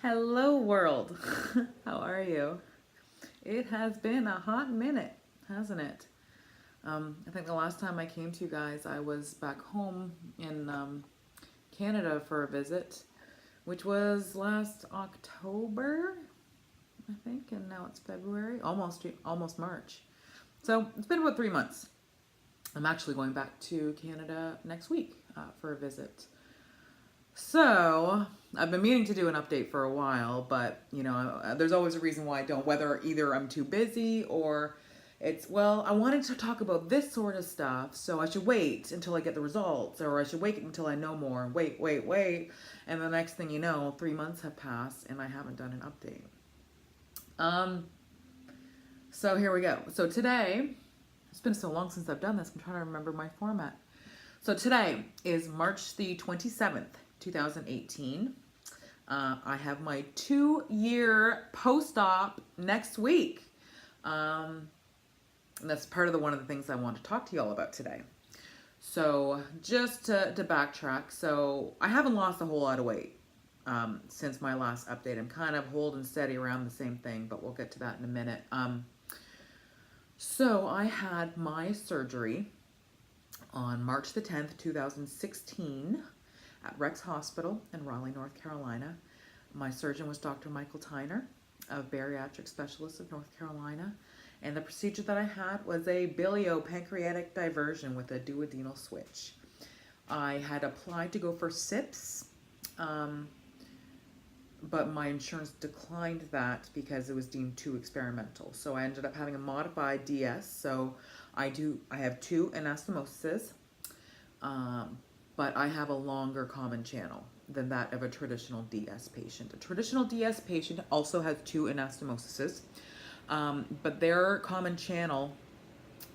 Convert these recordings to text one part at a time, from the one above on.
Hello, world. How are you? It has been a hot minute, hasn't it? I think the last time I came to you guys, I was back home in Canada for a visit, which was last October, I think, and now it's February, almost March. So it's been about 3 months. I'm actually going back to Canada next week for a visit. So, I've been meaning to do an update for a while, but there's always a reason why I don't, whether either I'm too busy or I wanted to talk about this sort of stuff, so I should wait until I get the results, or I should wait until I know more. Wait. And the next thing you know, 3 months have passed and I haven't done an update. So here we go. So today, it's been so long since I've done this, I'm trying to remember my format. So today is March the 27th. 2018. I have my 2-year post-op next week. And that's part of one of the things I want to talk to you all about today. So just to backtrack, so I haven't lost a whole lot of weight since my last update. I'm kind of holding steady around the same thing, but we'll get to that in a minute. So I had my surgery on March the 10th, 2016. At Rex Hospital in Raleigh, North Carolina. My surgeon was Dr. Michael Tyner, a bariatric specialist of North Carolina. And the procedure that I had was a biliopancreatic diversion with a duodenal switch. I had applied to go for SIPS, but my insurance declined that because it was deemed too experimental. So I ended up having a modified DS. So I have 2 anastomoses. But I have a longer common channel than that of a traditional DS patient. A traditional DS patient also has 2 anastomoses, but their common channel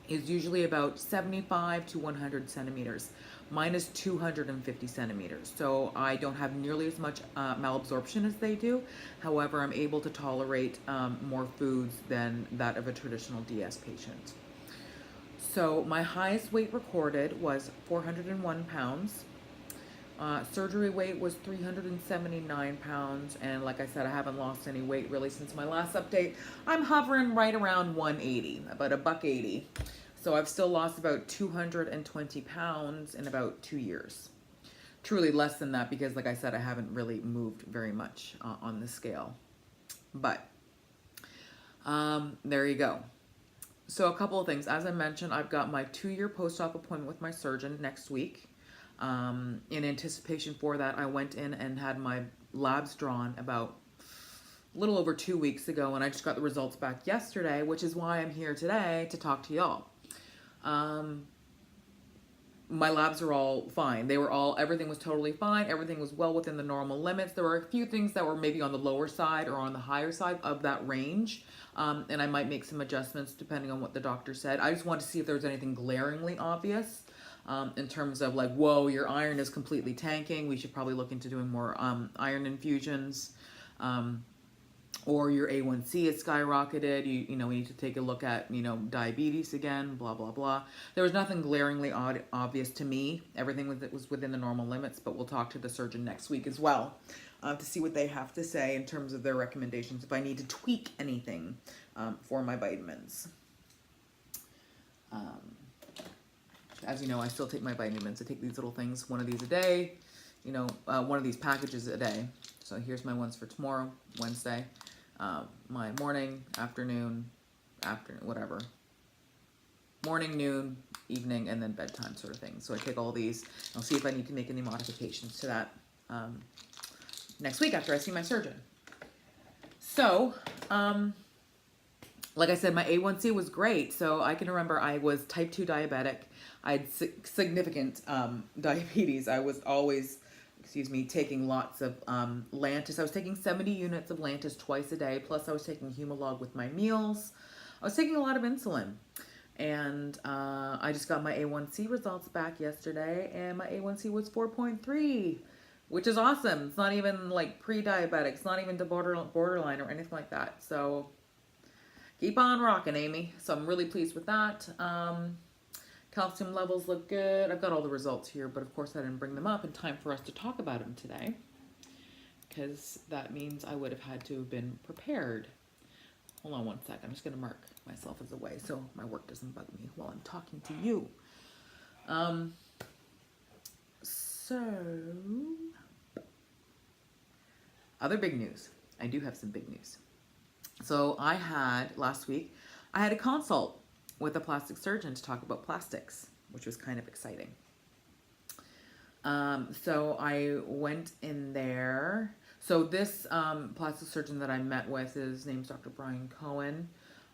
is usually about 75 to 100 centimeters. Mine is 250 centimeters, so I don't have nearly as much malabsorption as they do. However, I'm able to tolerate more foods than that of a traditional DS patient. So my highest weight recorded was 401 pounds. Surgery weight was 379 pounds. And like I said, I haven't lost any weight really since my last update. I'm hovering right around 180, about $180. So I've still lost about 220 pounds in about 2 years. Truly less than that because like I said, I haven't really moved very much on the scale. But there you go. So a couple of things. As I mentioned, I've got my 2-year post-op appointment with my surgeon next week. In anticipation for that, I went in and had my labs drawn about a little over 2 weeks ago, and I just got the results back yesterday, which is why I'm here today to talk to y'all. My labs are all fine. Everything was totally fine. Everything was well within the normal limits. There were a few things that were maybe on the lower side or on the higher side of that range. And I might make some adjustments depending on what the doctor said. I just wanted to see if there was anything glaringly obvious in terms of like, whoa, your iron is completely tanking. We should probably look into doing more iron infusions. Or your A1C is skyrocketed, we need to take a look at, diabetes again, blah, blah, blah. There was nothing glaringly obvious to me. Everything was within the normal limits, but we'll talk to the surgeon next week as well to see what they have to say in terms of their recommendations, if I need to tweak anything for my vitamins. As you know, I still take my vitamins. I take these little things, one of these a day, one of these packages a day. So here's my ones for tomorrow, Wednesday. My morning, afternoon, whatever. Morning, noon, evening, and then bedtime sort of thing. So I take all these. I'll see if I need to make any modifications to that next week after I see my surgeon. So, like I said, my A1C was great. So I can remember I was type 2 diabetic. I had significant diabetes. I was always taking lots of Lantus. I was taking 70 units of Lantus twice a day, plus I was taking Humalog with my meals. I was taking a lot of insulin. And I just got my A1C results back yesterday, and my A1C was 4.3, which is awesome. It's not even like pre-diabetic. It's not even to borderline or anything like that. So keep on rocking, Amy. So I'm really pleased with that. Calcium levels look good. I've got all the results here, but of course I didn't bring them up in time for us to talk about them today. because that means I would have had to have been prepared. Hold on one sec. I'm just going to mark myself as away so my work doesn't bug me while I'm talking to you. So, other big news. I do have some big news. So last week, I had a consult with a plastic surgeon to talk about plastics, which was kind of exciting. So I went in there. So this plastic surgeon that I met with, his name's Dr. Brian Cohen,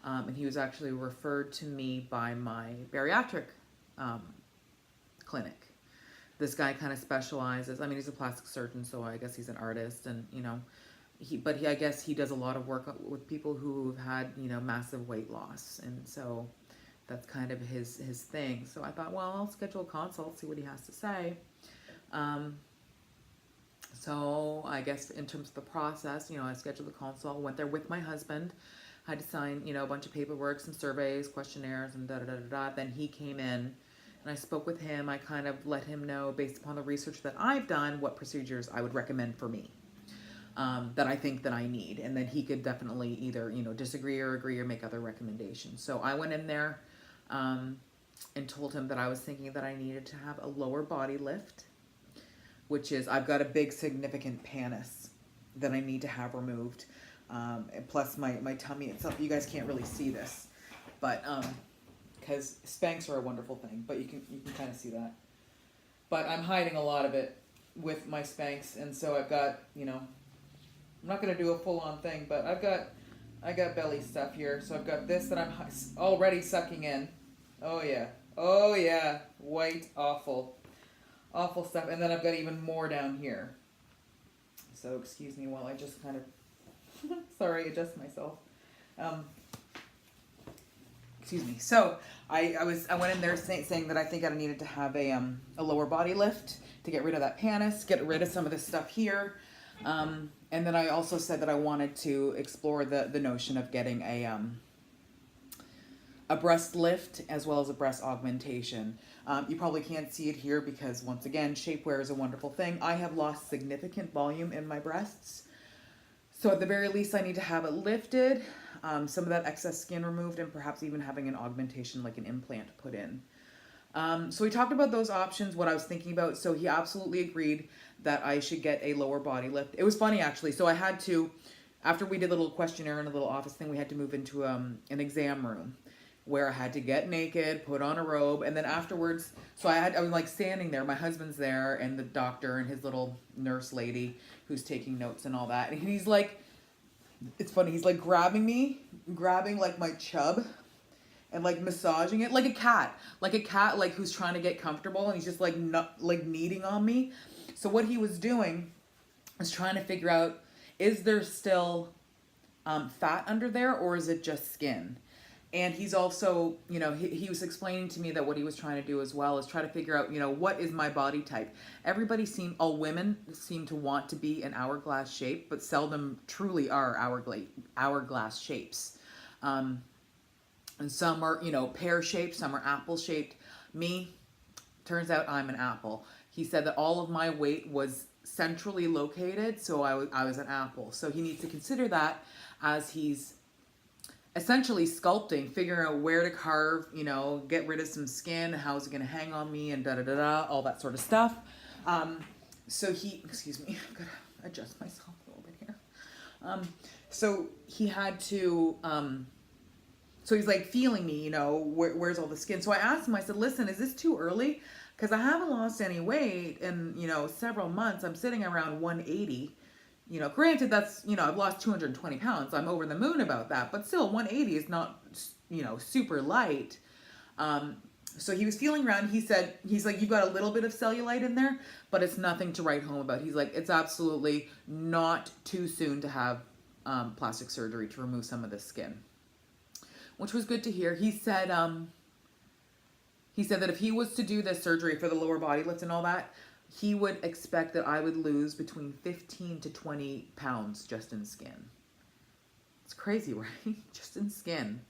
and he was actually referred to me by my bariatric clinic. This guy kind of specializes, I mean, he's a plastic surgeon, so I guess he's an artist, and, you know, I guess he does a lot of work with people who've had, you know, massive weight loss, and so that's kind of his thing. So I thought, well, I'll schedule a consult, see what he has to say. So I guess in terms of the process, you know, I scheduled the consult, went there with my husband, had to sign, you know, a bunch of paperwork, some surveys, questionnaires, and da-da-da-da-da. Then he came in, and I spoke with him. I kind of let him know, based upon the research that I've done, what procedures I would recommend for me, that I think that I need. And then he could definitely either, you know, disagree or agree or make other recommendations. So I went in there and told him that I was thinking that I needed to have a lower body lift, which is, I've got a big significant pannus that I need to have removed. And plus my tummy itself, you guys can't really see this, but because Spanx are a wonderful thing, but you can kind of see that. But I'm hiding a lot of it with my Spanx, and so I've got, you know, I'm not gonna do a full-on thing, but I got belly stuff here. So I've got this that I'm already sucking in. Oh yeah, white, awful stuff. And then I've got even more down here. So excuse me while I just kind of, sorry, adjust myself. Excuse me. So I went in there saying that I think I needed to have a lower body lift to get rid of that pannus, get rid of some of this stuff here. And then I also said that I wanted to explore the notion of getting a breast lift as well as a breast augmentation. You probably can't see it here because, once again, shapewear is a wonderful thing. I have lost significant volume in my breasts. So at the very least, I need to have it lifted, some of that excess skin removed, and perhaps even having an augmentation like an implant put in. So we talked about those options, what I was thinking about. So he absolutely agreed that I should get a lower body lift. It was funny, actually. So I had to, after we did a little questionnaire in a little office thing, we had to move into an exam room where I had to get naked, put on a robe, and then afterwards, so I was like standing there, my husband's there, and the doctor and his little nurse lady who's taking notes and all that, and he's like, it's funny, he's like grabbing like my chub, and like massaging it like a cat like who's trying to get comfortable, and he's just like kneading on me. So what he was doing is trying to figure out, is there still fat under there, or is it just skin? And he's also, you know, he was explaining to me that what he was trying to do as well is try to figure out, you know, what is my body type? All women seem to want to be an hourglass shape, but seldom truly are hourglass shapes. And some are, you know, pear shaped, some are apple shaped. Me, turns out I'm an apple. He said that all of my weight was centrally located, so I was an apple. So he needs to consider that as he's essentially sculpting, figuring out where to carve, you know, get rid of some skin, how's it going to hang on me, and da-da-da-da, all that sort of stuff. So excuse me, I've got to adjust myself a little bit here. So he had to, so he's like feeling me, you know, where's all the skin? So I asked him, I said, listen, is this too early? Because I haven't lost any weight in, you know, several months. I'm sitting around 180. You know, granted, that's, you know, I've lost 220 pounds. I'm over the moon about that. But still, 180 is not, you know, super light. So he was feeling around. He's like, you've got a little bit of cellulite in there, but it's nothing to write home about. He's like, it's absolutely not too soon to have plastic surgery to remove some of the skin, which was good to hear. He said that if he was to do this surgery for the lower body lift and all that, he would expect that I would lose between 15 to 20 pounds just in skin. It's crazy, right? Just in skin.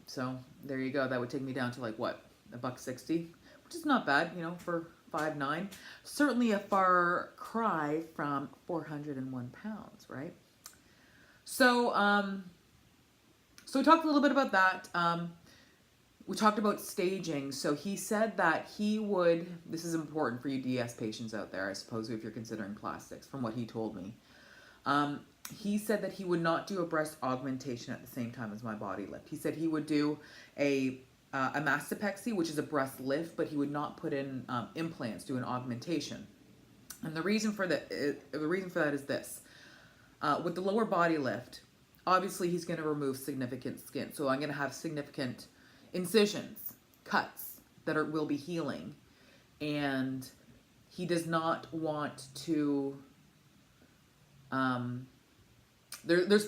So there you go. That would take me down to like what, $160, which is not bad, you know, for 5'9". Certainly a far cry from 401 pounds, right? So, so we talked a little bit about that. We talked about staging. So he said that he would, this is important for you DS patients out there, I suppose, if you're considering plastics, from what he told me. He said that he would not do a breast augmentation at the same time as my body lift. He said he would do a mastopexy, which is a breast lift, but he would not put in implants, do an augmentation. And the reason for that is this. With the lower body lift, obviously he's going to remove significant skin. So I'm going to have significant incisions, cuts that will be healing. And he does not want to... there's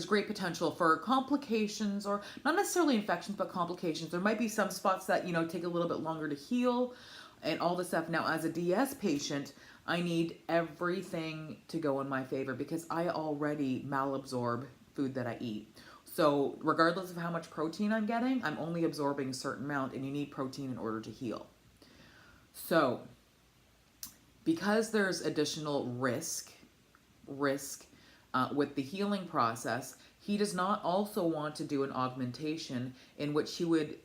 great potential for complications, or not necessarily infections, but complications. There might be some spots that, take a little bit longer to heal and all this stuff. Now, as a DS patient, I need everything to go in my favor because I already malabsorb food that I eat. So regardless of how much protein I'm getting, I'm only absorbing a certain amount, and you need protein in order to heal. So because there's additional risk with the healing process, he does not also want to do an augmentation in which he would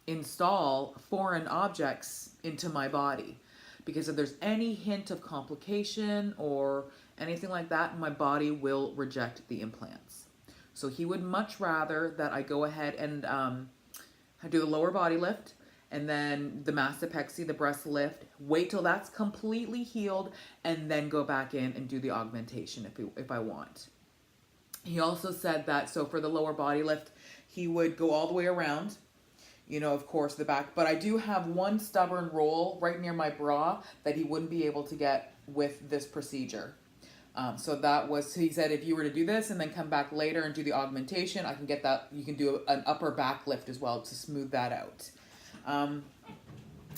install foreign objects into my body. Because if there's any hint of complication or anything like that, my body will reject the implants. So he would much rather that I go ahead and do the lower body lift, and then the mastopexy, the breast lift, wait till that's completely healed, and then go back in and do the augmentation if I want. He also said that, so for the lower body lift, he would go all the way around, of course, the back. But I do have one stubborn roll right near my bra that he wouldn't be able to get with this procedure. So he said, if you were to do this and then come back later and do the augmentation, I can get that. You can do an upper back lift as well to smooth that out.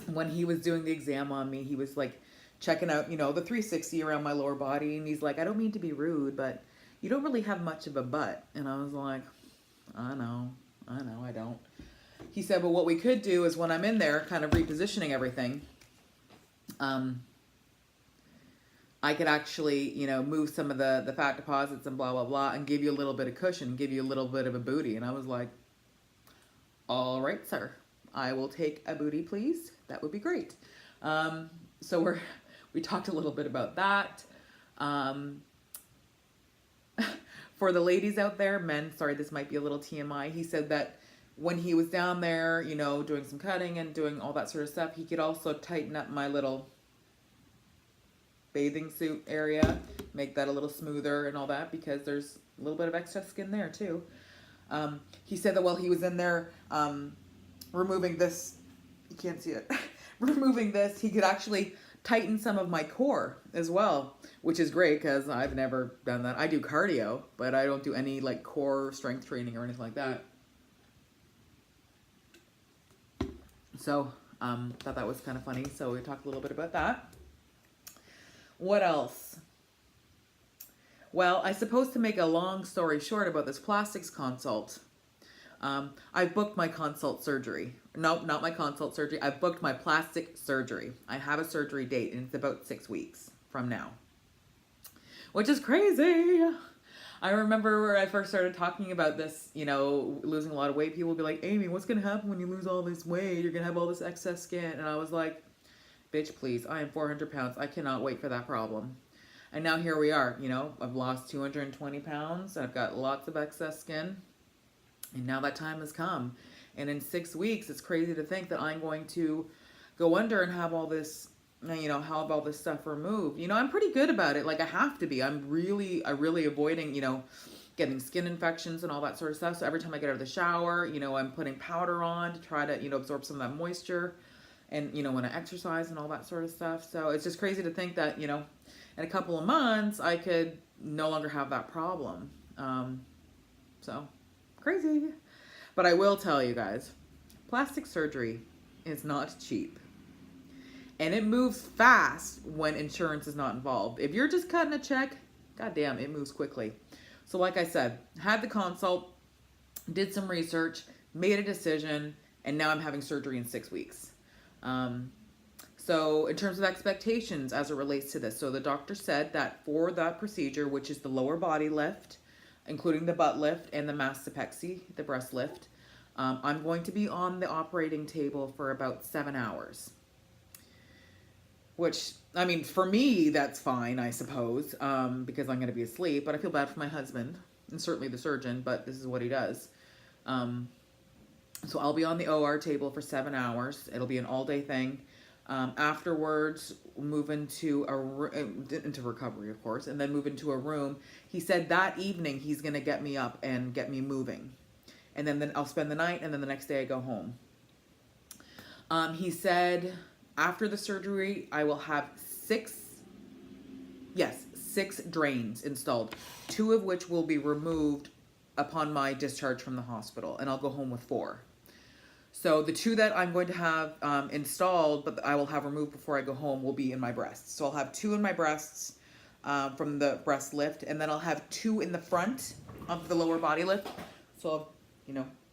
When he was doing the exam on me, he was like checking out, the 360 around my lower body. And he's like, I don't mean to be rude, but you don't really have much of a butt. And I was like, I know, I don't. He said, well, what we could do is when I'm in there kind of repositioning everything, I could actually, move some of the fat deposits and blah, blah, blah, and give you a little bit of cushion, give you a little bit of a booty. And I was like, all right, sir, I will take a booty, please. That would be great. So we talked a little bit about that. For the ladies out there, men, sorry, this might be a little TMI. He said that when he was down there, doing some cutting and doing all that sort of stuff, he could also tighten up my little bathing suit area, make that a little smoother and all that, because there's a little bit of extra skin there too. He said that while he was in there removing this, you can't see it, removing this, he could actually tighten some of my core as well, which is great because I've never done that. I do cardio, but I don't do any like core strength training or anything like that. So thought that was kind of funny. So we talked a little bit about that. What else? Well, I suppose to make a long story short about this plastics consult, I booked my consult surgery. No, not my consult surgery. I booked my plastic surgery. I have a surgery date, and it's about 6 weeks from now, which is crazy. I remember where I first started talking about this, losing a lot of weight. People would be like, Amy, what's going to happen when you lose all this weight? You're going to have all this excess skin. And I was like, bitch, please, I am 400 pounds. I cannot wait for that problem. And now here we are, I've lost 220 pounds. I've got lots of excess skin. And now that time has come. And in 6 weeks, it's crazy to think that I'm going to go under and have all this, have all this stuff removed. I'm pretty good about it. Like, I have to be. I'm really avoiding, getting skin infections and all that sort of stuff. So every time I get out of the shower, I'm putting powder on to try to, absorb some of that moisture. And, when I exercise and all that sort of stuff. So it's just crazy to think that, in a couple of months, I could no longer have that problem. So crazy. But I will tell you guys, plastic surgery is not cheap. And it moves fast when insurance is not involved. If you're just cutting a check, goddamn, it moves quickly. So like I said, had the consult, did some So now I'm having surgery in 6 weeks. So So in terms of expectations as it relates to this, so the doctor said that for that procedure, which is the lower body lift, including the butt lift and the mastopexy, the breast lift, I'm going to be on the operating table for about 7 hours. Which, I mean, for me, that's fine, I suppose, because I'm going to be asleep. But I feel bad for my husband, and certainly the surgeon, but this is what he does. So I'll be on the OR table for 7 hours. It'll be an all-day thing. Afterwards, move into into recovery, of course, and then move into a room. He said that evening he's going to get me up and get me moving. And then I'll spend the night, and then the next day I go home. He said after the surgery, I will have 6 drains installed, 2 of which will be removed upon my discharge from the hospital, and I'll go home with 4. So the 2 that I'm going to have installed, but I will have removed before I go home, will be in my breasts. So I'll have 2 in my breasts from the breast lift, and then I'll have 2 in the front of the lower body lift. So I'll,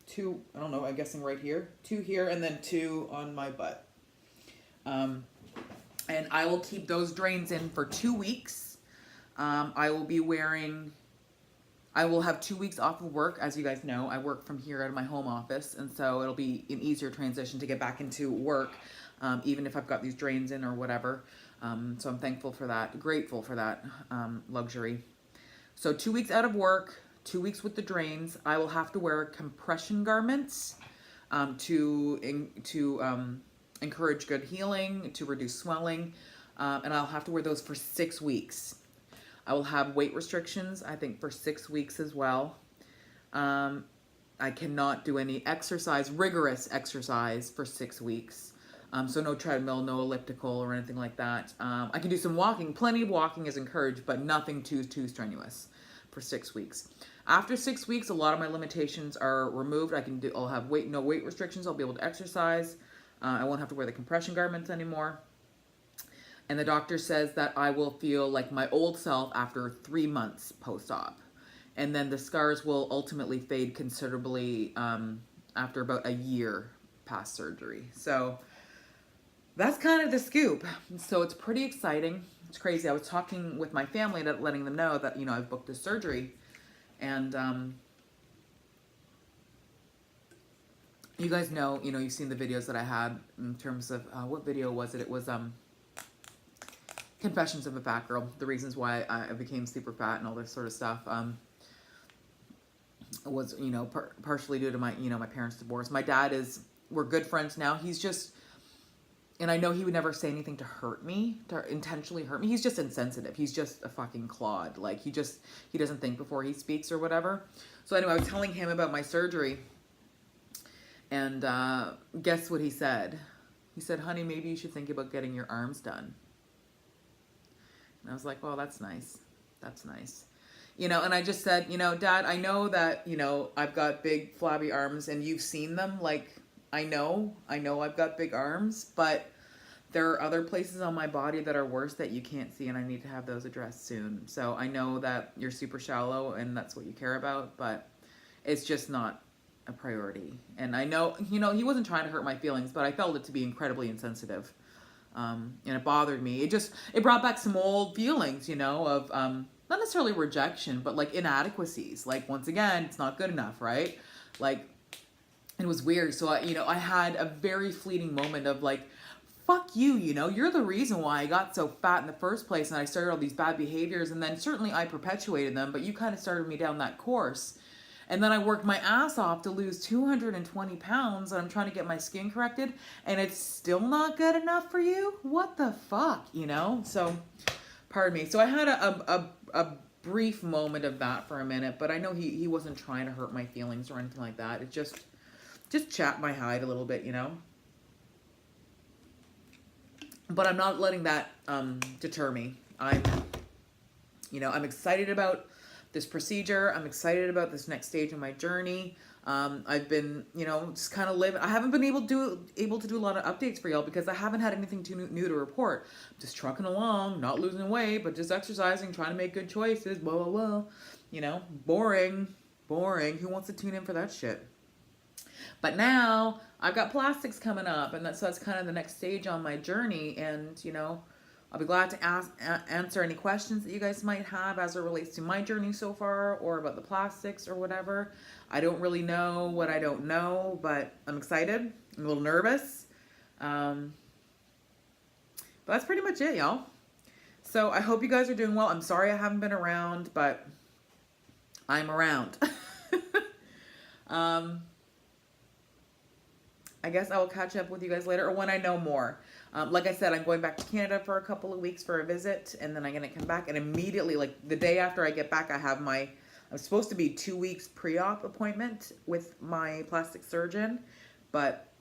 2, I don't know, I'm guessing right here, 2 here, and then 2 on my butt. And I will keep those drains in for 2 weeks. I will have 2 weeks off of work. As you guys know, I work from here out of my home office, and so it'll be an easier transition to get back into work, even if I've got these drains in or whatever. So I'm thankful for that, grateful for that luxury. So 2 weeks out of work, 2 weeks with the drains. I will have to wear compression garments to encourage good healing, to reduce swelling, and I'll have to wear those for 6 weeks. I will have weight restrictions, I think, for 6 weeks as well. I cannot do any rigorous exercise for 6 weeks. So no treadmill, no elliptical or anything like that. I can do some walking. Plenty of walking is encouraged, but nothing too strenuous for 6 weeks. After 6 weeks, a lot of my limitations are removed. I'll have no weight restrictions. I'll be able to exercise. I won't have to wear the compression garments anymore. And the doctor says that I will feel like my old self after 3 months post-op. And then the scars will ultimately fade considerably after about a year past surgery. So that's kind of the scoop. So it's pretty exciting. It's crazy. I was talking with my family, letting them know that, I've booked this surgery. And you guys know, you've seen the videos that I had in terms of, what video was it? It was Confessions of a Fat Girl, the reasons why I became super fat and all this sort of stuff. Was, partially due to my, my parents' divorce. My dad we're good friends now. He's just, and I know he would never say anything to hurt me, to intentionally hurt me. He's just insensitive. He's just a fucking clod. Like, he doesn't think before he speaks or whatever. So anyway, I was telling him about my surgery, and guess what he said? He said, honey, maybe you should think about getting your arms done. And I was like, well, that's nice. That's nice. And I just said, Dad, I know that, I've got big flabby arms and you've seen them. Like, I know I've got big arms, but there are other places on my body that are worse that you can't see, and I need to have those addressed soon. So I know that you're super shallow and that's what you care about, but it's just not a priority. And I know, he wasn't trying to hurt my feelings, but I felt it to be incredibly insensitive. And it bothered me. It brought back some old feelings, of not necessarily rejection, but like inadequacies. Like, once again, it's not good enough, right? Like, it was weird. So I had a very fleeting moment of like, fuck you, you're the reason why I got so fat in the first place, and I started all these bad behaviors, and then certainly I perpetuated them, but you kind of started me down that course. And then I worked my ass off to lose 220 pounds, and I'm trying to get my skin corrected, and it's still not good enough for you? What the fuck, So, pardon me. So I had a brief moment of that for a minute, but I know he wasn't trying to hurt my feelings or anything like that. It just chapped my hide a little bit, But I'm not letting that deter me. I'm excited about this procedure. I'm excited about this next stage of my journey. I've been, just kind of living. I haven't been able to do a lot of updates for y'all because I haven't had anything too new to report. Just trucking along, not losing weight, but just exercising, trying to make good choices, blah, blah, blah. Boring. Who wants to tune in for that shit? But now I've got plastics coming up, and that's kind of the next stage on my journey. And I'll be glad to answer any questions that you guys might have as it relates to my journey so far, or about the plastics or whatever. I don't really know what I don't know, but I'm excited. I'm a little nervous. But that's pretty much it, y'all. So I hope you guys are doing well. I'm sorry I haven't been around, but I'm around. I guess I will catch up with you guys later, or when I know more. Like I said, I'm going back to Canada for a couple of weeks for a visit, and then I'm going to come back. And immediately, like the day after I get back, I'm supposed to be 2 weeks pre-op appointment with my plastic surgeon, but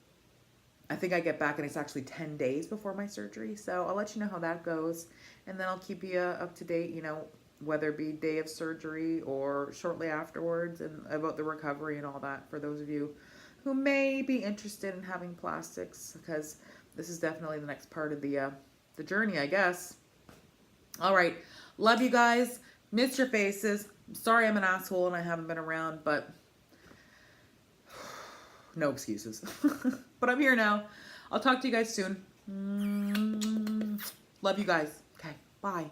I think I get back and it's actually 10 days before my surgery. So I'll let you know how that goes, and then I'll keep you up to date, whether it be day of surgery or shortly afterwards, and about the recovery and all that for those of you who may be interested in having plastics, because this is definitely the next part of the journey, I guess. All right. Love you guys. Miss your faces. Sorry I'm an asshole and I haven't been around, but no excuses. But I'm here now. I'll talk to you guys soon. Love you guys. Okay. Bye.